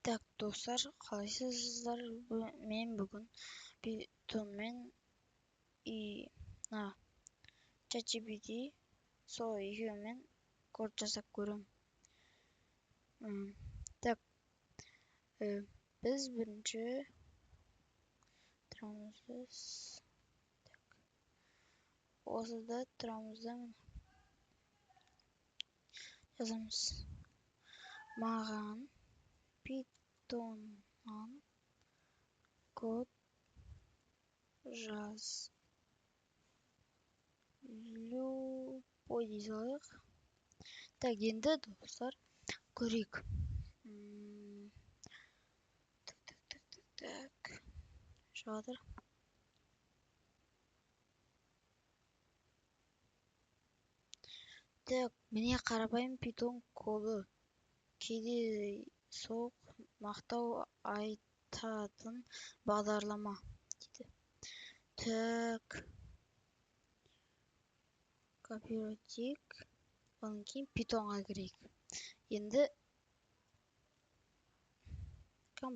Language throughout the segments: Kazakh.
Так, достар, қалайсыздар? Мен бүгін питонмен ChatGPT сол екеуімен код жасап көремін. Так, біз бірінші тұрамыз. Осыда тұрамыз да жазамыз. Маған питоннан код жаз. Любой дей салайық. Так, енді достар көрейік. Так. Жатыр. Так, міне қарапайым питон коды. Кейде соқ мақтау айтатын бағдарлама дейді. Так. Копиратик. Одан кейін питонға кірейік. Енді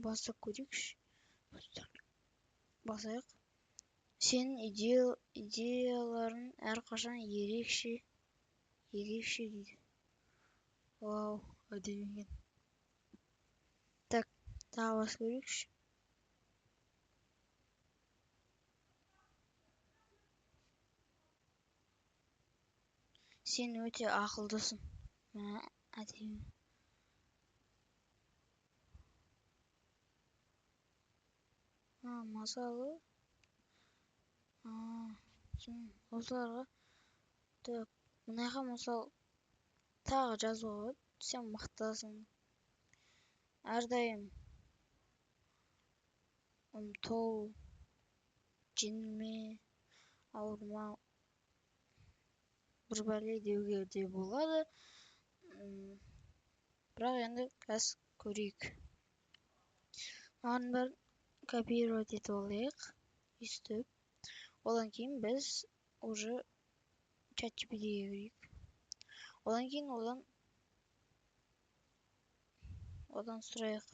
басып көрейікші. Басайық. Сенің идеяларың әрқашан ерекше дейді. Вау, әдемі екен. Так, тағы басып көрейікші. Сен өте ақылдысың. Әдемі. Мысалы. Осыларға. Так, мынаға мысалы тағы жазуға сен мықтысың. Әрдайым ұмтыл, жеңілме, ауырма, бір бәле деуге де болады. Бірақ енді қазір көрейік. Маған бәрін копировать етіп алайық. Өйстіп. Одан кейін біз уже ChatGPT-ге кірейік. Одан кейін одан сұрайық.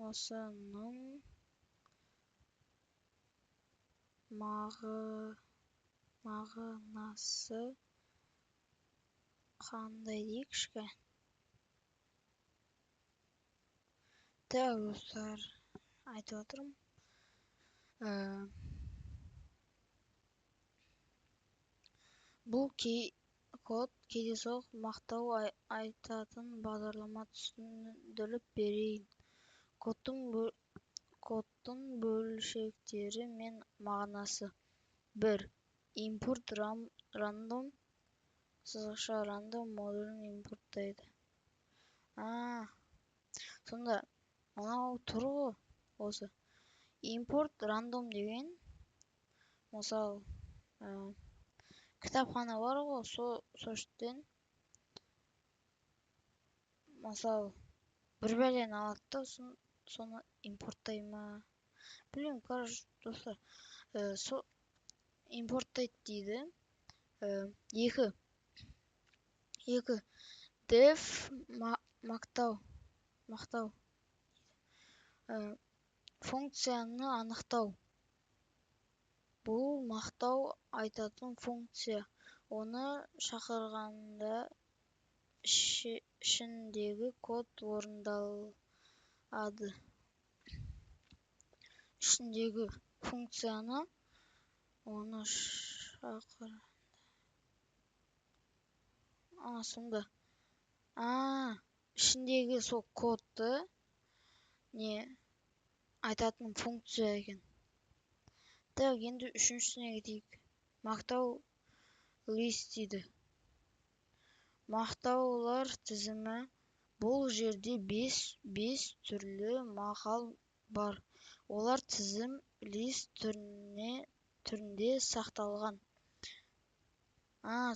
Осының мағынасы қандай дейікші? Так, достар, айтып отырмын. Бұл код кездейсоқ мақтау айтатын бағдарлама түсіндіріп берейін. Кодтың бөлшектері мен мағынасы. 1. Импорт рандом сызықша рандом модулін импорттайды. Сонда мынау тұр ғой осы. Импорт рандом деген мысалы кітапхана бар ғой, соштен мысалы бір бәлені алады да соны импорттай ма? Білмеймін, короче, достар. Импорттайды дейді. 2. Def мақтау. Функцияны анықтау. Бұл мақтау айтатын функция. Оны шақырғанда ішіндегі код орындалады. Ішіндегі функцияны оны шақырғанда. Сонда. Ішіндегі сол кодты айтатын функция екен. Так, енді үшіншісіне кетейік. Мақтау лист дейді. Мақтаулар тізімі. Бұл жерде 5 түрлі мақал бар. Олар тізім лист түрінде сақталған.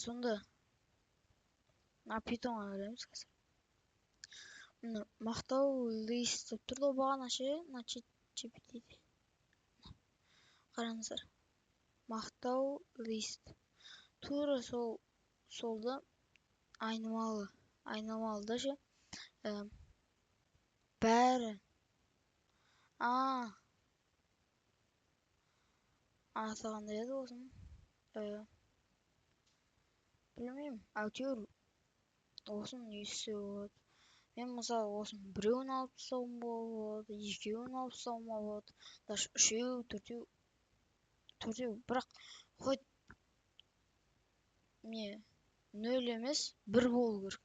Сонда. Питонға кіреміз қазір. Мақтау лист деп тұрды бағана ше, ChatGPT-де. Қараңыздар. Мақтау лист. Тура сол solda айнымалыда ше бәрі аты қандай еді осының білмеймін әйтеуір осыны не істеуге болады. Мен мысалы осының біреуін алып тастауыма болады, екеуін алып тастауыма болады, даже үшеу, төртеу, бірақ хоть не нөл емес, бір болу керек.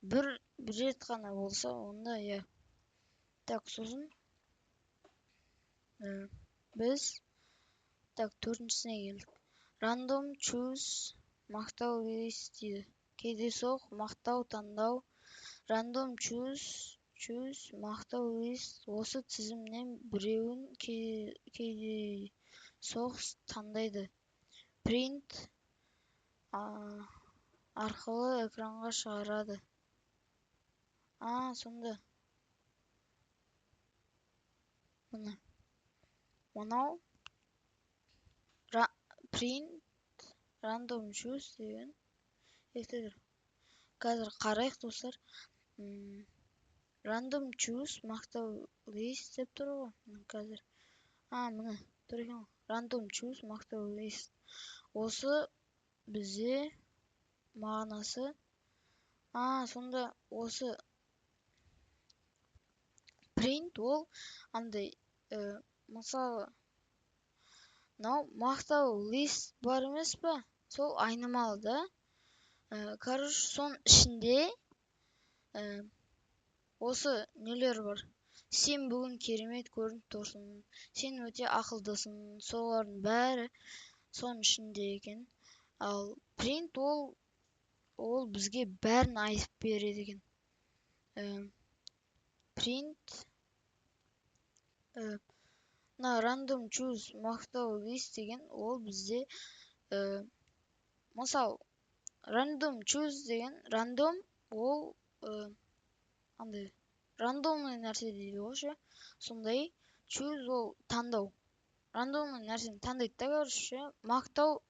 бір рет қана болса, онда иә. Так, сосын біз төртіншісіне келдік. Random choose мақтау лист дейді. Кездейсоқ мақтау таңдау. Random choose мақтау лист. Осы тізімнен біреуін кездейсоқ таңдайды. Print арқылы экранға шығарады. Сонда. Мынау print random choose деген қазір қарайық достар. Random choose мақтау лист деп тұр ғой қазір. Міне тұр екен. Random choose мақтау лист. Осы бізде мағынасы сонда осы print ол андай мысалы мынау мақтау лист бар емес па? Сол айнымалы да. Короче, соның ішінде осы нелер бар. Сен бүгін керемет көрініп тұрсың. Сен өте ақылдысың. Солардың бәрі соның ішінде екен. Ал print ол бізге бәрін айтып береді екен. Print random choose мақтау лист деген ол бізде мысалы random choose деген random ол андай рандомный нәрсе дейді ғой ше. Сондай choose ол таңдау. Рандомный нәрсені таңдайды да, короче, мақтау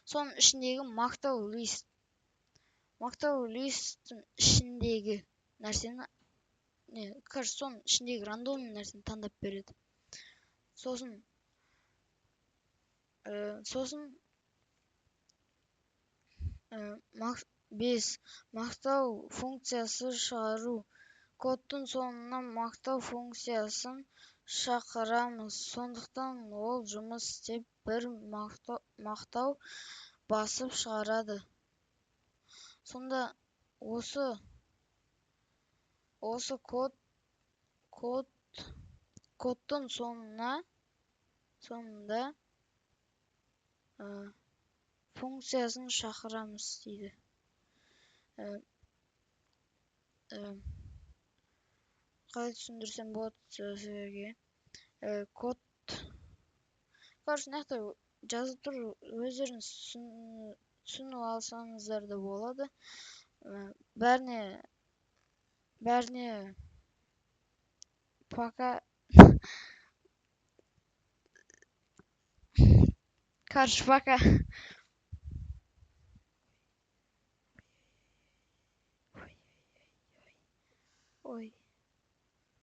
соның ішіндегі мақтау лист. Мақтау листтің ішіндегі нәрсені короче, соның ішіндегі рандомный нәрсені таңдап береді. Сосын мақтау функциясы шығару. Кодтың соңына мақтау функциясын шақырамыз. Сондықтан ол жұмыс істеп бір мақтау басып шығарады. Сонда осы кодтың соңында функциясын шақырамыз дейді. Қалай түсіндірсем болады сіздерге? Код короче, мынақта жазып тұр, өздеріңіз түсініп алсаңыздар да болады. Бәріне пока. Короче, пока. Ой.